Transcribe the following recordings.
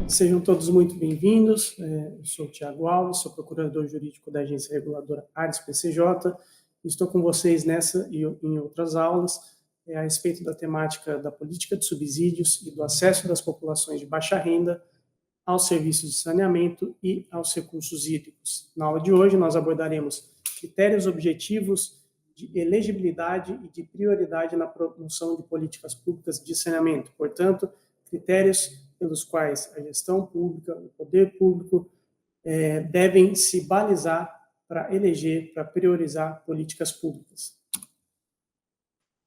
Sejam todos muito bem-vindos. Eu sou o Thiago Alves, sou procurador jurídico da Agência Reguladora Ares PCJ. Estou com vocês nessa e em outras aulas a respeito da temática da política de subsídios e do acesso das populações de baixa renda aos serviços de saneamento e aos recursos hídricos. Na aula de hoje, nós abordaremos critérios objetivos de elegibilidade e de prioridade na promoção de políticas públicas de saneamento. Portanto, critérios pelos quais a gestão pública, o poder público devem se balizar para eleger, para priorizar políticas públicas.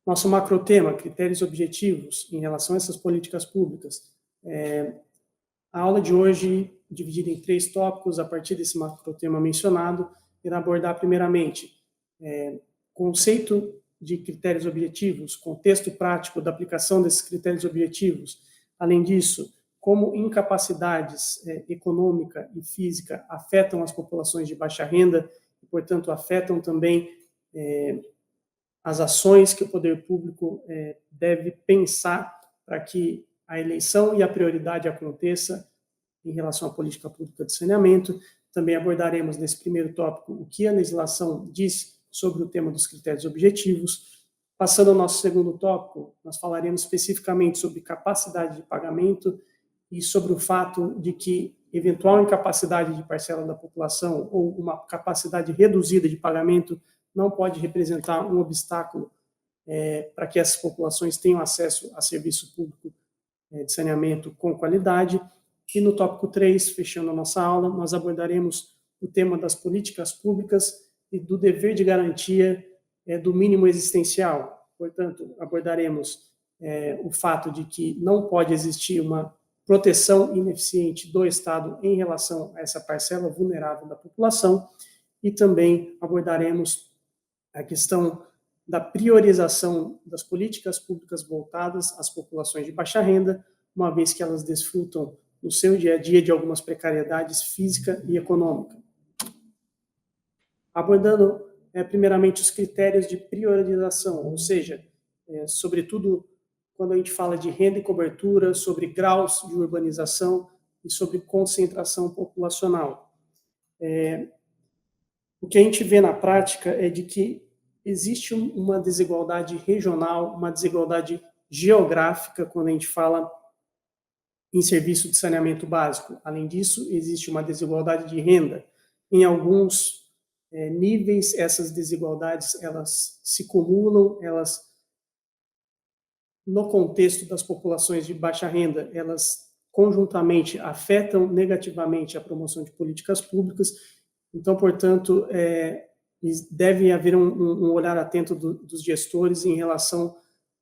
Nosso macrotema, critérios objetivos em relação a essas políticas públicas. A aula de hoje, dividida em 3 tópicos, a partir desse macrotema mencionado, irá abordar primeiramente conceito de critérios objetivos, contexto prático da aplicação desses critérios objetivos. Além disso, como incapacidades econômica e física afetam as populações de baixa renda e, portanto, afetam também as ações que o poder público deve pensar para que a eleição e a prioridade aconteça em relação à política pública de saneamento. Também abordaremos nesse primeiro tópico o que a legislação diz sobre o tema dos critérios objetivos. Passando ao nosso segundo tópico, nós falaremos especificamente sobre capacidade de pagamento e sobre o fato de que eventual incapacidade de parcela da população ou uma capacidade reduzida de pagamento não pode representar um obstáculo para que essas populações tenham acesso a serviço público de saneamento com qualidade. E no tópico 3, fechando a nossa aula, nós abordaremos o tema das políticas públicas e do dever de garantia do mínimo existencial. Portanto, abordaremos o fato de que não pode existir uma proteção ineficiente do Estado em relação a essa parcela vulnerável da população, e também abordaremos a questão da priorização das políticas públicas voltadas às populações de baixa renda, uma vez que elas desfrutam no seu dia a dia de algumas precariedades física e econômica. Abordando primeiramente os critérios de priorização, ou seja, sobretudo quando a gente fala de renda e cobertura, sobre graus de urbanização e sobre concentração populacional. O que a gente vê na prática é de que existe uma desigualdade regional, uma desigualdade geográfica quando a gente fala em serviço de saneamento básico. Além disso, existe uma desigualdade de renda. Em alguns níveis, essas desigualdades elas se cumulam, no contexto das populações de baixa renda, elas conjuntamente afetam negativamente a promoção de políticas públicas. Então, portanto, deve haver um olhar atento dos gestores em relação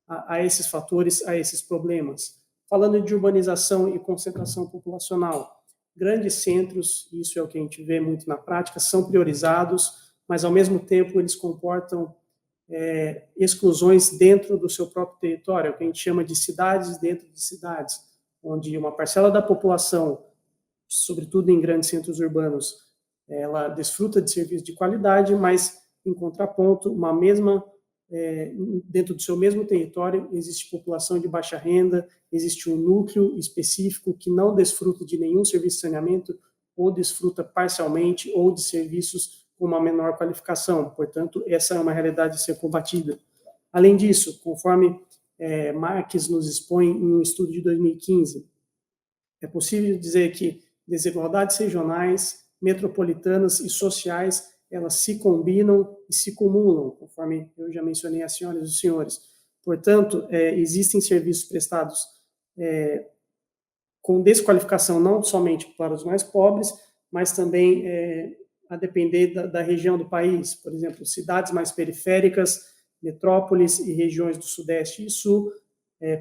a esses fatores, a esses problemas. Falando de urbanização e concentração populacional, grandes centros, isso é o que a gente vê muito na prática, são priorizados, mas, ao mesmo tempo, eles comportam exclusões dentro do seu próprio território, o que a gente chama de cidades dentro de cidades, onde uma parcela da população, sobretudo em grandes centros urbanos, ela desfruta de serviços de qualidade, mas, em contraponto, dentro do seu mesmo território, existe população de baixa renda, existe um núcleo específico que não desfruta de nenhum serviço de saneamento, ou desfruta parcialmente, ou de serviços com uma menor qualificação. Portanto, essa é uma realidade a ser combatida. Além disso, conforme Marques nos expõe em um estudo de 2015, é possível dizer que desigualdades regionais, metropolitanas e sociais, elas se combinam e se cumulam, conforme eu já mencionei às senhoras e os senhores. Portanto, existem serviços prestados com desqualificação não somente para os mais pobres, mas também a depender da região do país. Por exemplo, cidades mais periféricas, metrópoles e regiões do Sudeste e Sul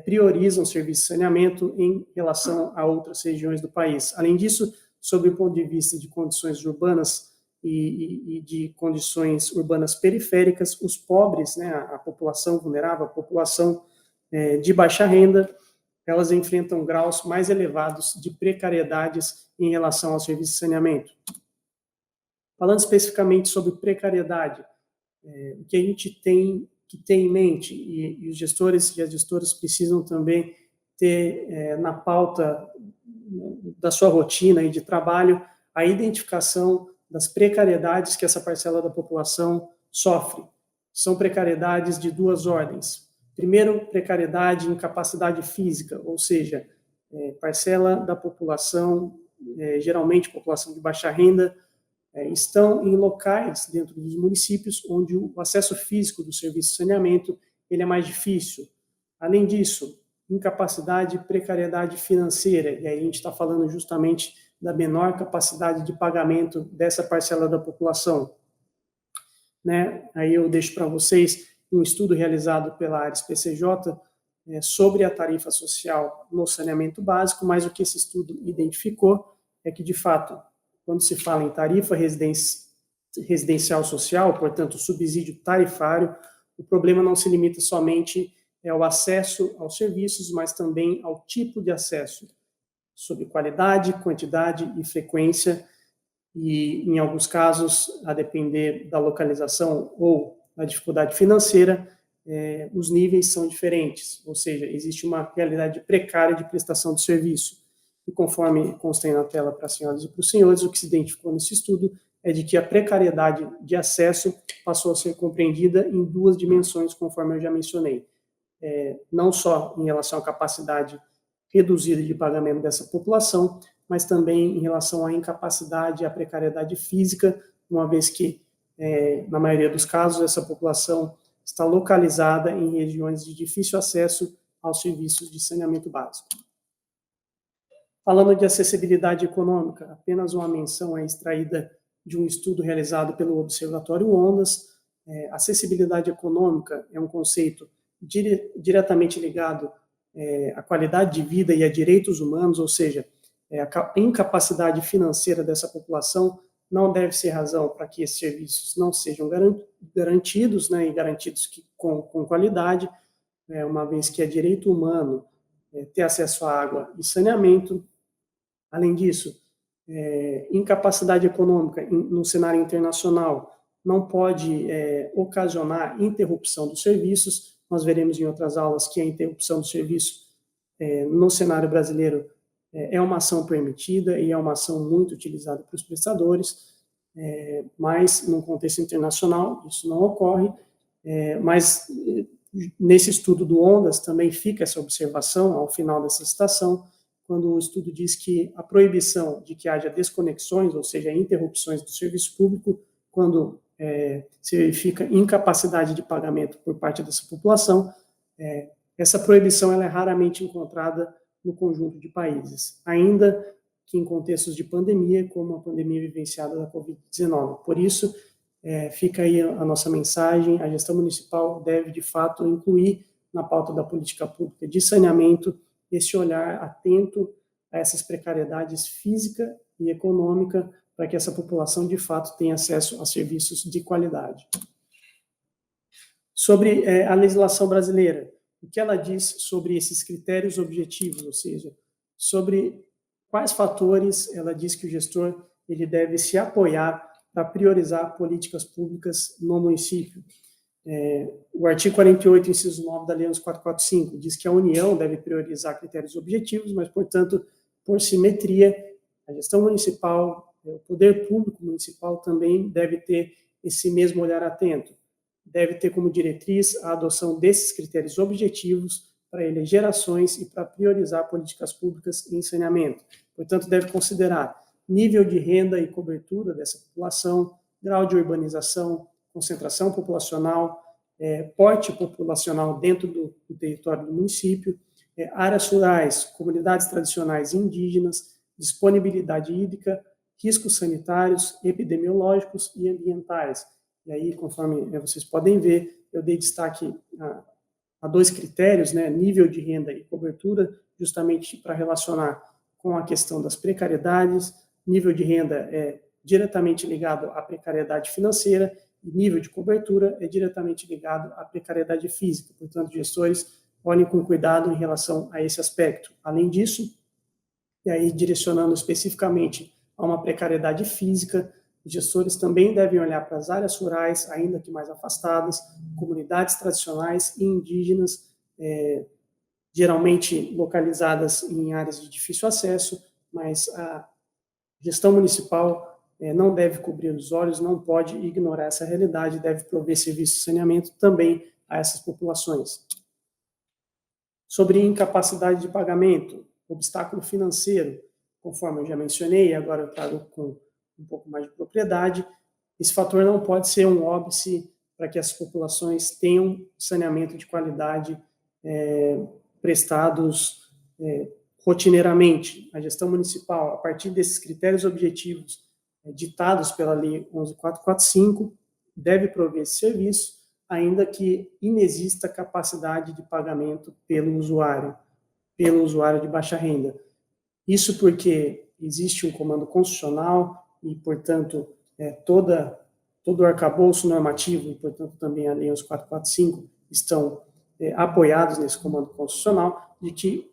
priorizam serviços de saneamento em relação a outras regiões do país. Além disso, sob o ponto de vista de condições urbanas e de condições urbanas periféricas, os pobres, a população vulnerável, a população de baixa renda, elas enfrentam graus mais elevados de precariedades em relação ao serviço de saneamento. Falando especificamente sobre precariedade, o que a gente tem que ter em mente, e os gestores e as gestoras precisam também ter na pauta da sua rotina e de trabalho a identificação das precariedades que essa parcela da população sofre. São precariedades de duas ordens. Primeiro, precariedade em capacidade física, ou seja, parcela da população, geralmente população de baixa renda, estão em locais dentro dos municípios onde o acesso físico do serviço de saneamento ele é mais difícil. Além disso, incapacidade e precariedade financeira, e aí a gente está falando justamente da menor capacidade de pagamento dessa parcela da população. Né? Aí eu deixo para vocês um estudo realizado pela Ares PCJ sobre a tarifa social no saneamento básico, mas o que esse estudo identificou é que, de fato, quando se fala em tarifa residencial social, portanto, subsídio tarifário, o problema não se limita somente ao acesso aos serviços, mas também ao tipo de acesso, sobre qualidade, quantidade e frequência, e, em alguns casos, a depender da localização ou da dificuldade financeira, os níveis são diferentes, ou seja, existe uma realidade precária de prestação de serviço. E conforme consta aí na tela para as senhoras e para os senhores, o que se identificou nesse estudo é de que a precariedade de acesso passou a ser compreendida em duas dimensões, conforme eu já mencionei. Não só em relação à capacidade reduzida de pagamento dessa população, mas também em relação à incapacidade e à precariedade física, uma vez que, na maioria dos casos, essa população está localizada em regiões de difícil acesso aos serviços de saneamento básico. Falando de acessibilidade econômica, apenas uma menção é extraída de um estudo realizado pelo Observatório Ondas. Acessibilidade econômica é um conceito diretamente ligado à qualidade de vida e a direitos humanos, ou seja, a incapacidade financeira dessa população não deve ser razão para que esses serviços não sejam garantidos, né, e garantidos com qualidade, uma vez que é direito humano ter acesso à água e saneamento. Além disso, incapacidade econômica no cenário internacional não pode ocasionar interrupção dos serviços. Nós veremos em outras aulas que a interrupção do serviço no cenário brasileiro é uma ação permitida e é uma ação muito utilizada para os prestadores, mas no contexto internacional isso não ocorre, mas nesse estudo do Ondas também fica essa observação ao final dessa citação, quando o estudo diz que a proibição de que haja desconexões, ou seja, interrupções do serviço público, quando se verifica incapacidade de pagamento por parte dessa população, essa proibição ela é raramente encontrada no conjunto de países, ainda que em contextos de pandemia, como a pandemia vivenciada da Covid-19. Por isso, fica aí a nossa mensagem: a gestão municipal deve, de fato, incluir na pauta da política pública de saneamento esse olhar atento a essas precariedades física e econômica, para que essa população, de fato, tenha acesso a serviços de qualidade. Sobre a legislação brasileira, o que ela diz sobre esses critérios objetivos, ou seja, sobre quais fatores ela diz que o gestor ele deve se apoiar para priorizar políticas públicas no município. O artigo 48, inciso 9 da Lei 11.445, diz que a União deve priorizar critérios objetivos, mas, portanto, por simetria, a gestão municipal, o poder público municipal também deve ter esse mesmo olhar atento. Deve ter como diretriz a adoção desses critérios objetivos para eleger ações e para priorizar políticas públicas em saneamento. Portanto, deve considerar nível de renda e cobertura dessa população, grau de urbanização, concentração populacional, porte populacional dentro do território do município, áreas rurais, comunidades tradicionais indígenas, disponibilidade hídrica, riscos sanitários, epidemiológicos e ambientais. E aí, conforme vocês podem ver, eu dei destaque a dois critérios, né, nível de renda e cobertura, justamente para relacionar com a questão das precariedades. Nível de renda é diretamente ligado à precariedade financeira e nível de cobertura é diretamente ligado à precariedade física. Portanto, gestores olhem com cuidado em relação a esse aspecto. Além disso, e aí direcionando especificamente a uma precariedade física, Os gestores também devem olhar para as áreas rurais, ainda que mais afastadas, comunidades tradicionais e indígenas, geralmente localizadas em áreas de difícil acesso, mas a gestão municipal não deve cobrir os olhos, não pode ignorar essa realidade, deve prover serviço de saneamento também a essas populações. Sobre incapacidade de pagamento, obstáculo financeiro, conforme eu já mencionei, agora eu trago com um pouco mais de propriedade, esse fator não pode ser um óbice para que as populações tenham saneamento de qualidade prestados rotineiramente. A gestão municipal, a partir desses critérios objetivos ditados pela Lei 11.445, deve prover esse serviço, ainda que inexista capacidade de pagamento pelo usuário de baixa renda. Isso porque existe um comando constitucional e, portanto, todo o arcabouço normativo e, portanto, também a Lei 11.445 estão apoiados nesse comando constitucional de que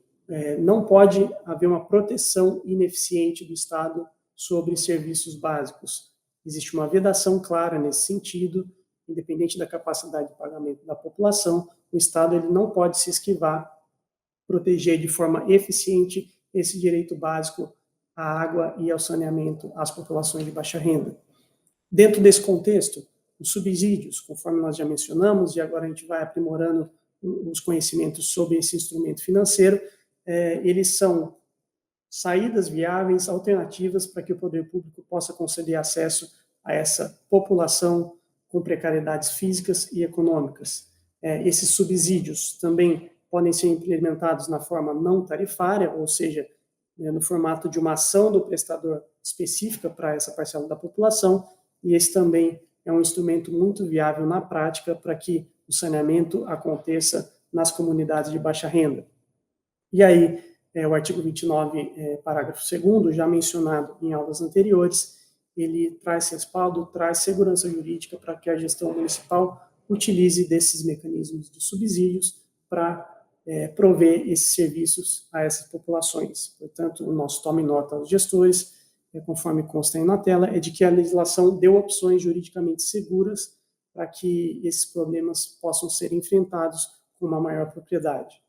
não pode haver uma proteção ineficiente do Estado sobre serviços básicos. Existe uma vedação clara nesse sentido, independente da capacidade de pagamento da população, o Estado ele não pode se esquivar, proteger de forma eficiente esse direito básico à água e ao saneamento às populações de baixa renda. Dentro desse contexto, os subsídios, conforme nós já mencionamos, e agora a gente vai aprimorando os conhecimentos sobre esse instrumento financeiro, eles são saídas viáveis, alternativas para que o poder público possa conceder acesso a essa população com precariedades físicas e econômicas. Esses subsídios também podem ser implementados na forma não tarifária, ou seja, no formato de uma ação do prestador específica para essa parcela da população, e esse também é um instrumento muito viável na prática para que o saneamento aconteça nas comunidades de baixa renda. E aí, o artigo 29, parágrafo 2º, já mencionado em aulas anteriores, ele traz respaldo, traz segurança jurídica para que a gestão municipal utilize desses mecanismos de subsídios para prover esses serviços a essas populações. Portanto, o nosso tome nota aos gestores, conforme consta aí na tela, é de que a legislação deu opções juridicamente seguras para que esses problemas possam ser enfrentados com uma maior propriedade.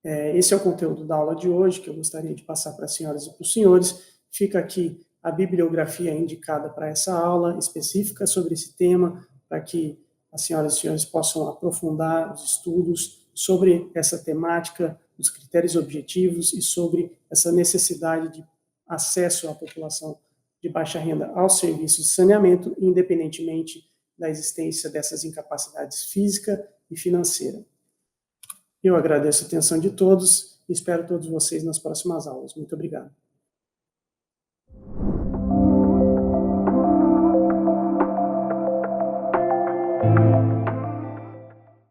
Esse é o conteúdo da aula de hoje, que eu gostaria de passar para as senhoras e para os senhores. Fica aqui a bibliografia indicada para essa aula específica sobre esse tema, para que as senhoras e senhores possam aprofundar os estudos sobre essa temática, os critérios objetivos e sobre essa necessidade de acesso à população de baixa renda aos serviços de saneamento, independentemente da existência dessas incapacidades física e financeira. Eu agradeço a atenção de todos e espero todos vocês nas próximas aulas. Muito obrigado.